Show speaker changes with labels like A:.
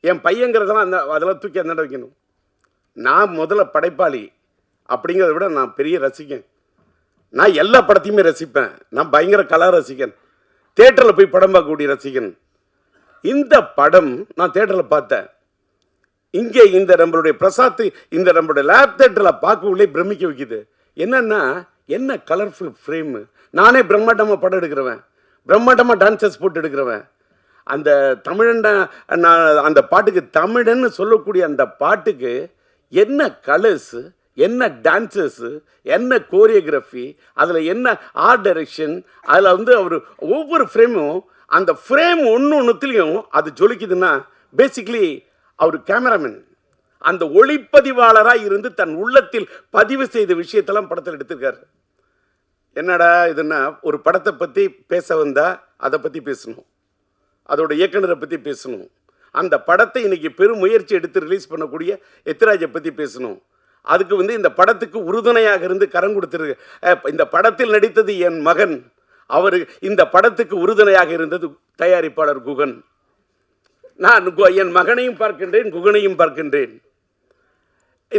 A: என் பையங்கிறதெல்லாம் அதெல்லாம் தூக்கி அந்த வைக்கணும். நான் முதல்ல படைப்பாளி அப்படிங்கிறத விட நான் பெரிய ரசிகன். நான் எல்லா படத்தையுமே ரசிப்பேன். நான் பயங்கர கலா ரசிகன், தேட்டரில் போய் படம் பார்க்கக்கூடிய ரசிகன். இந்த படம் நான் தேட்டரில் பார்த்தேன். இங்கே இந்த நம்மளுடைய பிரசாத் இந்த நம்மளுடைய லேப் தேட்டரில் பார்க்கவுள்ளே பிரமிக்க வைக்குது. என்னன்னா, என்ன கலர்ஃபுல் ஃப்ரேமு. நானே பிரம்மாண்டமாக படம் எடுக்கிறவன், பிரம்மாண்டமாக டான்சஸ் போட்டு எடுக்கிறவன். அந்த தமிழன் அந்த பாட்டுக்கு தமிழன்னு சொல்லக்கூடிய அந்த பாட்டுக்கு என்ன கலர்ஸு, என்ன டான்சஸ்ஸு, என்ன கோரியோகிராஃபி, அதில் என்ன ஆர்ட் டைரக்ஷன், அதில் அவர் ஒவ்வொரு ஃப்ரேமும் அந்த ஃப்ரேம் ஒன்றுத்துலேயும் அது ஜொலிக்குதுன்னா பேசிக்லி அவர் கேமராமேன், அந்த ஒளிப்பதிவாளராக இருந்து தன் உள்ளத்தில் பதிவு செய்த விஷயத்தெல்லாம் படத்தில் எடுத்திருக்காரு. என்னடா இதுன்னா, ஒரு படத்தை பற்றி பேச வந்தால் அதை பற்றி பேசணும், அதோட இயக்குனரை பற்றி பேசணும், அந்த படத்தை இன்னைக்கு பெரும் முயற்சி எடுத்து ரிலீஸ் பண்ணக்கூடிய எத்திராஜை பற்றி பேசணும். அதுக்கு இந்த படத்துக்கு உறுதுணையாக இருந்து கரம் கொடுத்துருக்கு. இந்த படத்தில் நடித்தது என் மகன், அவர் இந்த படத்துக்கு உறுதுணையாக இருந்தது தயாரிப்பாளர் குகன். நான் என் மகனையும் பார்க்கின்றேன், குகனையும் பார்க்கின்றேன்.